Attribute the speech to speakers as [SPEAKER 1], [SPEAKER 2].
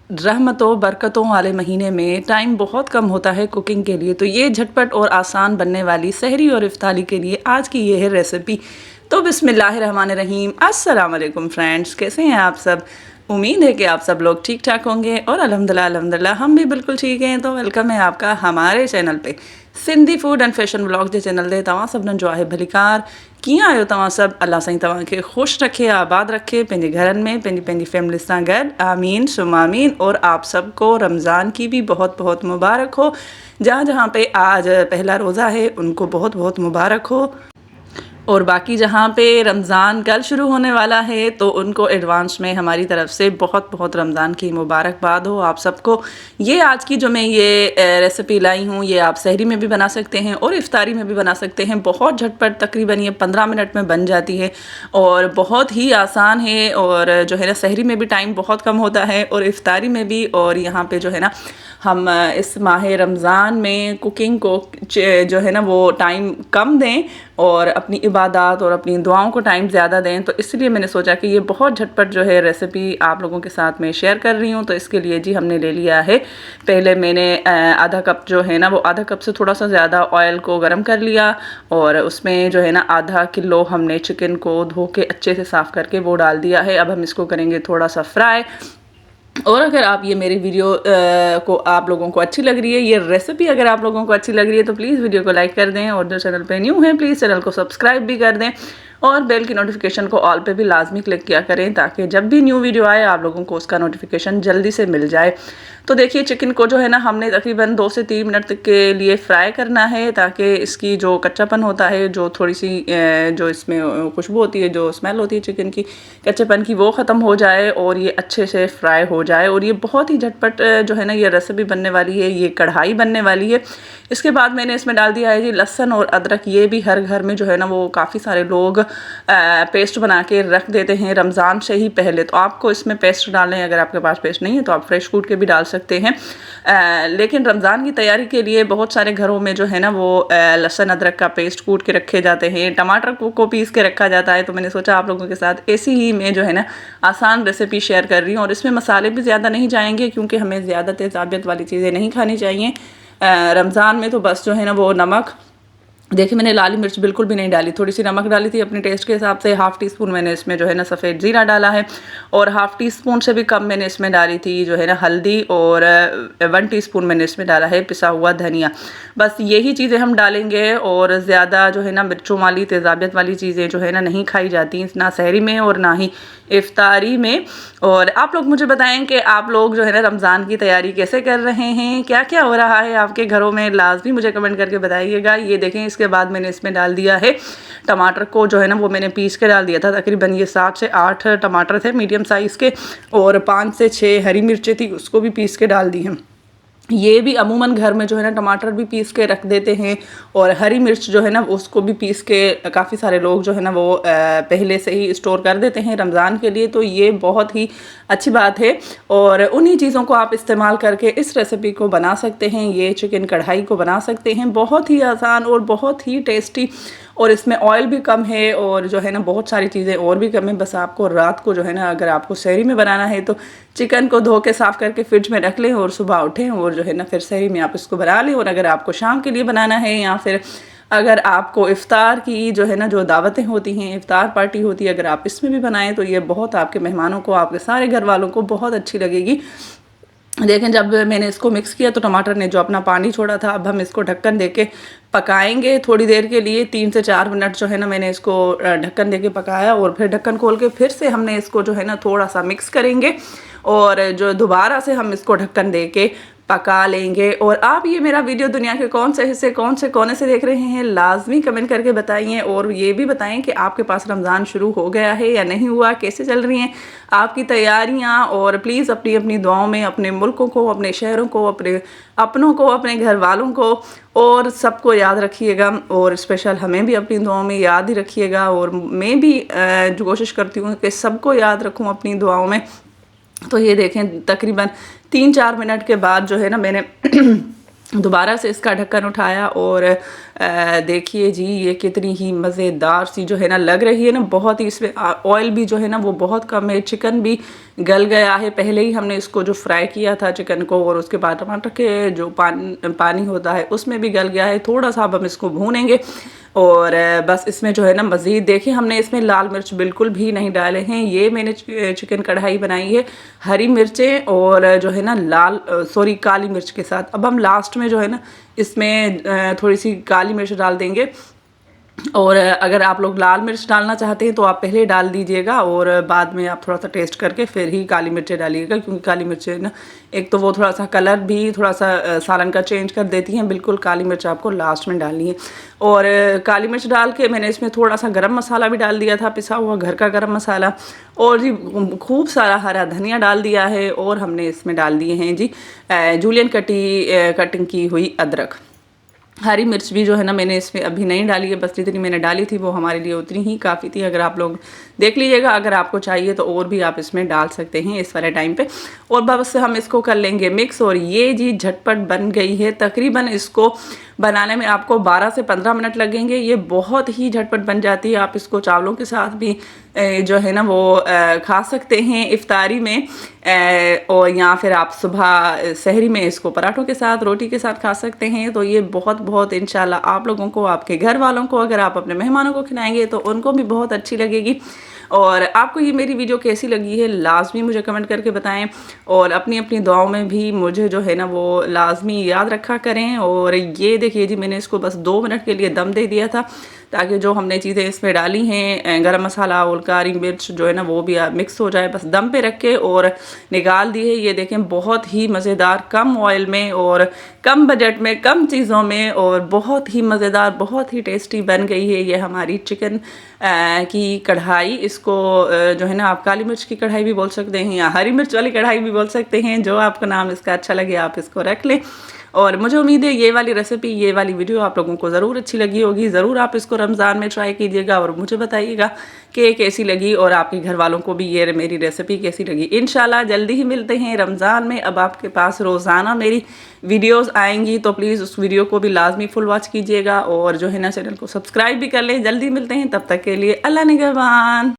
[SPEAKER 1] रहमतों बरकतों वाले महीने में टाइम बहुत कम होता है कुकिंग के लिए, तो ये झटपट और आसान बनने वाली सहरी और इफ्तारी के लिए आज की ये है रेसिपी। तो बिस्मिल्लाहिर्रहमानिर्रहीम, अस्सलाम वालेकुम फ्रेंड्स, कैसे हैं आप सब। उम्मीद है कि आप सब लोग ठीक ठाक होंगे और अल्हम्दुलिल्लाह हम भी बिल्कुल ठीक हैं। तो वेलकम है आपका हमारे चैनल पे Sindhi food and fashion blog J channel ते तव्हां सभिनीनि जो आहे भलीकार। कीअं आहियो तव्हां सभु? अल्लाह साईं तव्हांखे ख़ुशि रखे, आबाद रखे, पंहिंजे घरनि में पंहिंजी फैमिली सां गॾु। आमीन सुम आमीन। और आप सबको रमज़ान की भी बहुत बहुत मुबारक हो। जहाँ जहाँ पे आज पहला रोज़ा है उनको बहुत बहुत मुबारक हो, और बाकी जहाँ पे रमज़ान कल शुरू होने वाला है तो उनको एडवांस में हमारी तरफ से बहुत बहुत रमज़ान की मुबारकबाद हो आप सबको। ये आज की जो मैं ये रेसिपी लाई हूँ, ये आप सहरी में भी बना सकते हैं और इफ्तारी में भी बना सकते हैं। बहुत झटपट, तकरीबन ये 15 मिनट में बन जाती है और बहुत ही आसान है। और जो है ना, सहरी में भी टाइम बहुत कम होता है और इफ्तारी में भी। और यहाँ पे जो है ना, हम इस माह रमज़ान में कुकिंग को जो है ना वो टाइम कम दें और अपनी इबादत और अपनी दुआओं को टाइम ज़्यादा दें। तो इसलिए मैंने सोचा कि ये बहुत झटपट जो है रेसिपी आप लोगों के साथ में शेयर कर रही हूँ। तो इसके लिए जी हमने ले लिया है, पहले मैंने आधा कप जो है ना वो आधा कप से थोड़ा सा ज़्यादा ऑयल को गर्म कर लिया और उसमें जो है ना आधा किलो हमने चिकन को धो के अच्छे से साफ़ करके वो डाल दिया है। अब हम इसको करेंगे थोड़ा सा फ्राई। और अगर आप ये मेरी वीडियो को आप लोगों को अच्छी लग रही है, ये रेसिपी अगर आप लोगों को अच्छी लग रही है तो प्लीज़ वीडियो को लाइक कर दें, और जो चैनल पे न्यू है प्लीज़ चैनल को सब्सक्राइब भी कर दें और बेल की नोटिफिकेशन को ऑल पे भी लाजमी क्लिक किया करें ताकि जब भी न्यू वीडियो आए आप लोगों को उसका नोटिफिकेशन जल्दी से मिल जाए। तो देखिए, चिकन को जो है ना हमने तकरीबन 2 से 3 मिनट तक के लिए फ्राई करना है ताकि इसकी जो कच्चापन होता है, जो थोड़ी सी जो इसमें खुशबू होती है, जो स्मेल होती है चिकन की कच्चेपन की, वो ख़त्म हो जाए और ये अच्छे से फ्राई हो जाए। और ये बहुत ही झटपट जो है ना ये रेसिपी बनने वाली है, ये कढ़ाई बनने वाली है। इसके बाद मैंने इसमें डाल दिया है जी लहसुन और अदरक। ये भी हर घर में जो है ना वो काफ़ी सारे लोग पेस्ट बना के रख देते हैं रमज़ान से ही पहले। तो आपको इसमें पेस्ट डालना है, अगर आपके पास पेस्ट नहीं है तो आप फ्रेश कूट के भी डाल सकते हैं। लेकिन रमज़ान की तैयारी के लिए बहुत सारे घरों में जो है ना वो लहसुन अदरक का पेस्ट कूट के रखे जाते हैं, टमाटर को पीस के रखा जाता है। तो मैंने सोचा आप लोगों के साथ ऐसी ही मैं जो है ना आसान रेसिपी शेयर कर रही हूँ। और इसमें मसाले भी ज़्यादा नहीं जाएंगे क्योंकि हमें ज़्यादा तेज़ाबियत वाली चीज़ें नहीं खानी चाहिए रमज़ान में। तो बस जो है ना वो नमक, देखिए मैंने लाली मिर्च बिल्कुल भी नहीं डाली, थोड़ी सी नमक डाली थी अपने टेस्ट के हिसाब से। हाफ़ टी स्पून मैंने इसमें जो है ना सफ़ेद ज़ीरा डाला है और हाफ़ टी स्पून से भी कम मैंने इसमें डाली थी जो है ना हल्दी, और 1 टीस्पून मैंने इसमें डाला है पिसा हुआ धनिया। बस यही चीज़ें हम डालेंगे और ज़्यादा जो है ना मिर्चों वाली तेज़ाबियत वाली चीज़ें जो है ना नहीं खाई जाती, ना सहरी में और ना ही इफ्तारी में। और आप लोग मुझे बताएं कि आप लोग जो है ना रमज़ान की तैयारी कैसे कर रहे हैं, क्या क्या हो रहा है आपके घरों में, लाजमी मुझे कमेंट करके बताइएगा। ये देखें, इसके बाद मैंने इसमें डाल दिया है टमाटर को जो है ना वो मैंने पीस के डाल दिया था। तकरीबन ये 7 से 8 टमाटर थे मीडियम साइज़ के, और 5 से 6 हरी मिर्चें थी, उसको भी पीस के डाल दी हैं। ये भी अमूमन घर में जो है ना टमाटर भी पीस के रख देते हैं और हरी मिर्च जो है ना उसको भी पीस के काफ़ी सारे लोग जो है ना वो पहले से ही स्टोर कर देते हैं रमज़ान के लिए। तो ये बहुत ही अच्छी बात है और उन्हीं चीज़ों को आप इस्तेमाल करके इस रेसिपी को बना सकते हैं। ये चिकन कढ़ाई को बना सकते हैं, बहुत ही आसान और बहुत ही टेस्टी, और इसमें ऑयल भी कम है और जो है ना बहुत सारी चीज़ें और भी कम है। बस आपको रात को जो है ना अगर आपको सहरी में बनाना है तो चिकन को धो के साफ़ करके फ्रिज में रख लें और सुबह उठें और जो है ना फिर सहरी में आप इसको बना लें। और अगर आपको शाम के लिए बनाना है या फिर अगर आपको इफ़्तार की जो है ना जो दावतें होती हैं, इफ़्तार पार्टी होती है, अगर आप इसमें भी बनाएं तो ये बहुत आपके मेहमानों को, आपके सारे घर वालों को बहुत अच्छी लगेगी। देखें, जब मैंने इसको मिक्स किया तो टमाटर ने जो अपना पानी छोड़ा था। अब हम इसको ढक्कन देके पकाएंगे थोड़ी देर के लिए, 3 से 4 मिनट जो है ना मैंने इसको ढक्कन देके पकाया और फिर ढक्कन खोल के फिर से हमने इसको जो है ना थोड़ा सा मिक्स करेंगे और जो दोबारा से हम इसको ढक्कन देके पका लेंगे। और आप ये मेरा वीडियो दुनिया के कौन से हिस्से, कौन से कोने से देख रहे हैं, लाजमी कमेंट करके बताइए। और ये भी बताएं कि आपके पास रमज़ान शुरू हो गया है या नहीं हुआ, कैसे चल रही हैं आपकी तैयारियां। और प्लीज़ अपनी अपनी दुआओं में अपने मुल्कों को, अपने शहरों को, अपने अपनों को, अपने घर वालों को और सबको याद रखिएगा। और स्पेशल हमें भी अपनी दुआओं में याद ही रखिएगा। और मैं भी जो कोशिश करती हूँ कि सबको याद रखूँ अपनी दुआओं में। तो ये देखें, तकरीबन 3-4 मिनट के बाद जो है ना मैंने दोबारा से इसका ढक्कन उठाया और देखिए जी, ये कितनी ही मज़ेदार सी जो है ना लग रही है ना, बहुत ही इसमें ऑयल भी जो है ना वो बहुत कम है, चिकन भी गल गया है। पहले ही हमने इसको जो फ्राई किया था चिकन को, और उसके बाद टमाटर के जो पानी होता है उसमें भी गल गया है। थोड़ा सा अब हम इसको भूनेंगे और बस इसमें जो है ना मज़ीद देखिए, हमने इसमें लाल मिर्च बिल्कुल भी नहीं डाले हैं। ये मैंने चिकन कढ़ाई बनाई है हरी मिर्चें और जो है ना काली मिर्च के साथ। अब हम लास्ट में जो है ना इसमें थोड़ी सी काली मिर्च डाल देंगे, और अगर आप लोग लाल मिर्च डालना चाहते हैं तो आप पहले डाल दीजिएगा और बाद में आप थोड़ा सा टेस्ट करके फिर ही काली मिर्चें डालिएगा, क्योंकि काली मिर्चें ना एक तो वो थोड़ा सा कलर भी थोड़ा सा सालन का चेंज कर देती हैं। बिल्कुल काली मिर्च आपको लास्ट में डालनी है। और काली मिर्च डाल के मैंने इसमें थोड़ा सा गरम मसाला भी डाल दिया था, पिसा हुआ घर का गरम मसाला, और जी खूब सारा हरा धनिया डाल दिया है। और हमने इसमें डाल दिए हैं जी जूलियन कटिंग की हुई अदरक। हरी मिर्च भी जो है ना मैंने इसमें अभी नहीं डाली है, बस जितनी मैंने डाली थी वो हमारे लिए उतनी ही काफ़ी थी। अगर आप लोग देख लीजिएगा, अगर आपको चाहिए तो और भी आप इसमें डाल सकते हैं इस वाले टाइम पे। और बस हम इसको कर लेंगे मिक्स, और ये जी झटपट बन गई है। तकरीबन इसको बनाने में आपको 12 से 15 मिनट लगेंगे। ये बहुत ही झटपट बन जाती है। आप इसको चावलों के साथ भी जो है ना वो खा सकते हैं इफ्तारी में, और या फिर आप सुबह सहरी में इसको पराठों के साथ रोटी के साथ खा सकते हैं। तो ये बहुत इंशाल्लाह आप लोगों को, आपके घर वालों को, अगर आप अपने मेहमानों को खिलाएंगे तो उनको भी बहुत अच्छी लगेगी। और आपको ये मेरी वीडियो कैसी लगी है लाजमी मुझे कमेंट करके बताएं, और अपनी अपनी दुआओं में भी मुझे जो है ना वो लाजमी याद रखा करें। और ये देखिए जी, मैंने इसको बस 2 मिनट के लिए दम दे दिया था, ताकि जो हमने चीज़ें इसमें डाली हैं गरम मसाला और काली मिर्च जो है ना वो भी मिक्स हो जाए। बस दम पे रख के और निकाल दी है। ये देखें बहुत ही मज़ेदार, कम ऑयल में और कम बजट में, कम चीज़ों में, और बहुत ही मज़ेदार, बहुत ही टेस्टी बन गई है ये हमारी चिकन की कढ़ाई। इसको जो है ना आप काली मिर्च की कढ़ाई भी बोल सकते हैं या हरी मिर्च वाली कढ़ाई भी बोल सकते हैं, जो आपको नाम इसका अच्छा लगे आप इसको रख लें। और मुझे उम्मीद है ये वाली रेसिपी, ये वाली वीडियो आप लोगों को ज़रूर अच्छी लगी होगी। ज़रूर आप इसको रमज़ान में ट्राई कीजिएगा और मुझे बताइएगा कि कैसी लगी, और आपके घर वालों को भी ये मेरी रेसिपी कैसी लगी। इंशाल्लाह जल्दी ही मिलते हैं रमज़ान में। अब आपके पास रोज़ाना मेरी वीडियोज़ आएंगी, तो प्लीज़ उस वीडियो को भी लाजमी फुल वॉच कीजिएगा, और जो है ना चैनल को सब्सक्राइब भी कर लें। जल्दी मिलते हैं, तब तक के लिए अल्लाह निगहबान।